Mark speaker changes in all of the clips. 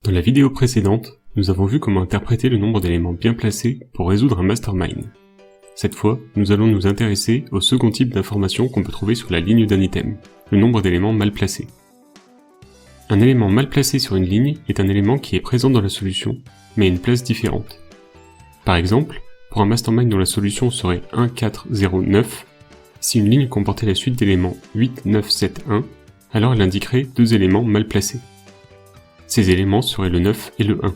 Speaker 1: Dans la vidéo précédente, nous avons vu comment interpréter le nombre d'éléments bien placés pour résoudre un mastermind. Cette fois, nous allons nous intéresser au second type d'information qu'on peut trouver sur la ligne d'un item, le nombre d'éléments mal placés. Un élément mal placé sur une ligne est un élément qui est présent dans la solution, mais à une place différente. Par exemple, pour un mastermind dont la solution serait 1, 4, 0, 9, si une ligne comportait la suite d'éléments 8, 9, 7, 1, alors elle indiquerait deux éléments mal placés. Ces éléments seraient le 9 et le 1.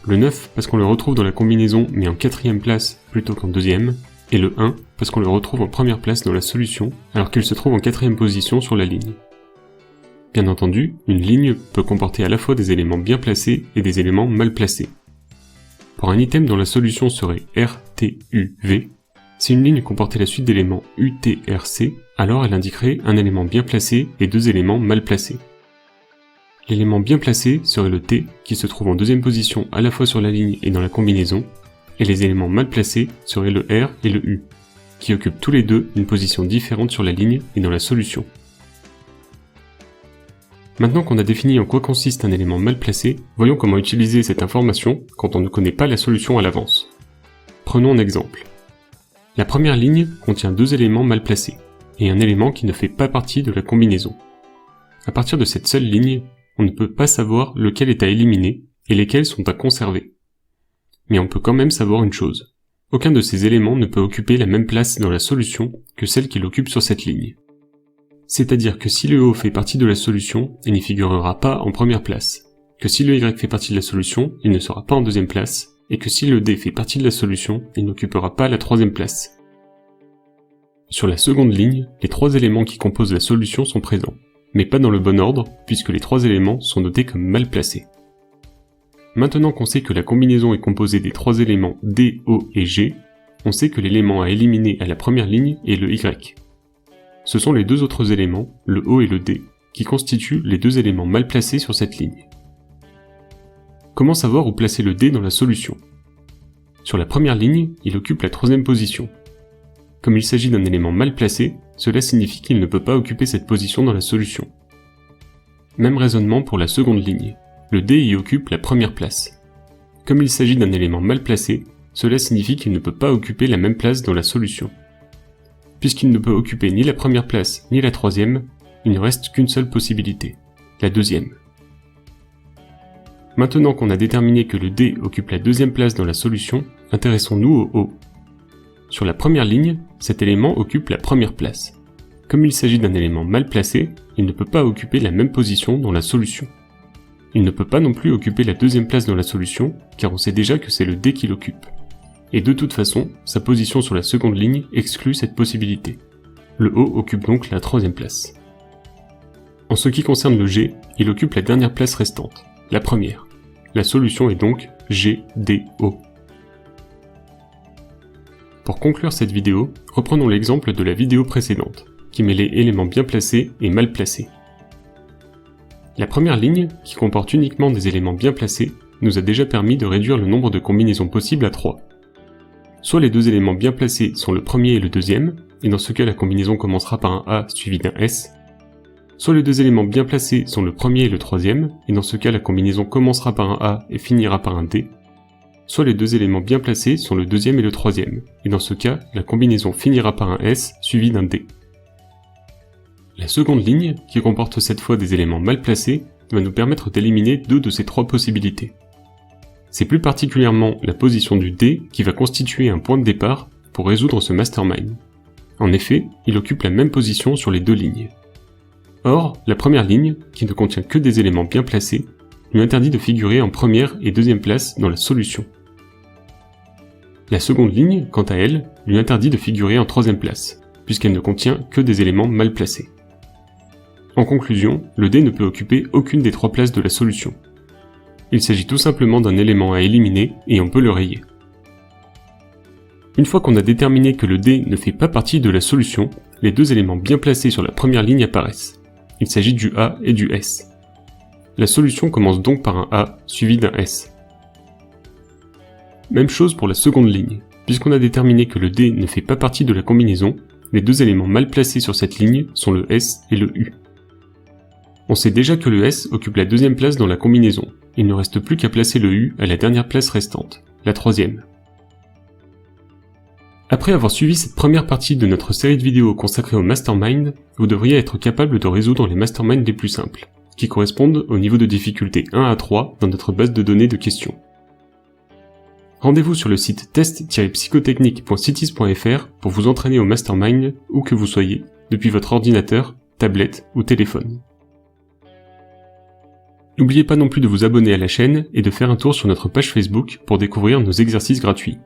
Speaker 1: Le 9 parce qu'on le retrouve dans la combinaison mais en quatrième place plutôt qu'en deuxième, et le 1 parce qu'on le retrouve en première place dans la solution alors qu'il se trouve en quatrième position sur la ligne. Bien entendu, une ligne peut comporter à la fois des éléments bien placés et des éléments mal placés. Pour un item dont la solution serait RTUV, si une ligne comportait la suite d'éléments UTRC, alors elle indiquerait un élément bien placé et deux éléments mal placés. L'élément bien placé serait le T, qui se trouve en deuxième position à la fois sur la ligne et dans la combinaison, et les éléments mal placés seraient le R et le U, qui occupent tous les deux une position différente sur la ligne et dans la solution. Maintenant qu'on a défini en quoi consiste un élément mal placé, voyons comment utiliser cette information quand on ne connaît pas la solution à l'avance. Prenons un exemple. La première ligne contient deux éléments mal placés, et un élément qui ne fait pas partie de la combinaison. À partir de cette seule ligne, on ne peut pas savoir lequel est à éliminer et lesquels sont à conserver. Mais on peut quand même savoir une chose. Aucun de ces éléments ne peut occuper la même place dans la solution que celle qu'il occupe sur cette ligne. C'est-à-dire que si le O fait partie de la solution, il n'y figurera pas en première place, que si le Y fait partie de la solution, il ne sera pas en deuxième place, et que si le D fait partie de la solution, il n'occupera pas la troisième place. Sur la seconde ligne, les trois éléments qui composent la solution sont présents, mais pas dans le bon ordre, puisque les trois éléments sont notés comme mal placés. Maintenant qu'on sait que la combinaison est composée des trois éléments D, O et G, on sait que l'élément à éliminer à la première ligne est le Y. Ce sont les deux autres éléments, le O et le D, qui constituent les deux éléments mal placés sur cette ligne. Comment savoir où placer le D dans la solution? Sur la première ligne, il occupe la troisième position. Comme il s'agit d'un élément mal placé, cela signifie qu'il ne peut pas occuper cette position dans la solution. Même raisonnement pour la seconde ligne. Le D y occupe la première place. Comme il s'agit d'un élément mal placé, cela signifie qu'il ne peut pas occuper la même place dans la solution. Puisqu'il ne peut occuper ni la première place ni la troisième, il ne reste qu'une seule possibilité, la deuxième. Maintenant qu'on a déterminé que le D occupe la deuxième place dans la solution, intéressons-nous au O. Sur la première ligne, cet élément occupe la première place. Comme il s'agit d'un élément mal placé, il ne peut pas occuper la même position dans la solution. Il ne peut pas non plus occuper la deuxième place dans la solution, car on sait déjà que c'est le D qui l'occupe. Et de toute façon, sa position sur la seconde ligne exclut cette possibilité. Le O occupe donc la troisième place. En ce qui concerne le G, il occupe la dernière place restante, la première. La solution est donc GDO. Pour conclure cette vidéo, reprenons l'exemple de la vidéo précédente, qui mêlait éléments bien placés et mal placés. La première ligne, qui comporte uniquement des éléments bien placés, nous a déjà permis de réduire le nombre de combinaisons possibles à 3. Soit les deux éléments bien placés sont le premier et le deuxième, et dans ce cas la combinaison commencera par un A suivi d'un S. Soit les deux éléments bien placés sont le premier et le troisième, et dans ce cas la combinaison commencera par un A et finira par un D. Soit les deux éléments bien placés sont le deuxième et le troisième, et dans ce cas la combinaison finira par un S suivi d'un D. La seconde ligne, qui comporte cette fois des éléments mal placés, va nous permettre d'éliminer deux de ces trois possibilités. C'est plus particulièrement la position du D qui va constituer un point de départ pour résoudre ce mastermind. En effet, il occupe la même position sur les deux lignes. Or, la première ligne, qui ne contient que des éléments bien placés, lui interdit de figurer en première et deuxième place dans la solution. La seconde ligne, quant à elle, lui interdit de figurer en troisième place, puisqu'elle ne contient que des éléments mal placés. En conclusion, le D ne peut occuper aucune des trois places de la solution. Il s'agit tout simplement d'un élément à éliminer et on peut le rayer. Une fois qu'on a déterminé que le D ne fait pas partie de la solution, les deux éléments bien placés sur la première ligne apparaissent. Il s'agit du A et du S. La solution commence donc par un A suivi d'un S. Même chose pour la seconde ligne. Puisqu'on a déterminé que le D ne fait pas partie de la combinaison, les deux éléments mal placés sur cette ligne sont le S et le U. On sait déjà que le S occupe la deuxième place dans la combinaison. Il ne reste plus qu'à placer le U à la dernière place restante, la troisième. Après avoir suivi cette première partie de notre série de vidéos consacrée au mastermind, vous devriez être capable de résoudre les masterminds les plus simples, qui correspondent au niveau de difficulté 1 à 3 dans notre base de données de questions. Rendez-vous sur le site test-psychotechnique.citis.fr pour vous entraîner au mastermind où que vous soyez, depuis votre ordinateur, tablette ou téléphone. N'oubliez pas non plus de vous abonner à la chaîne et de faire un tour sur notre page Facebook pour découvrir nos exercices gratuits.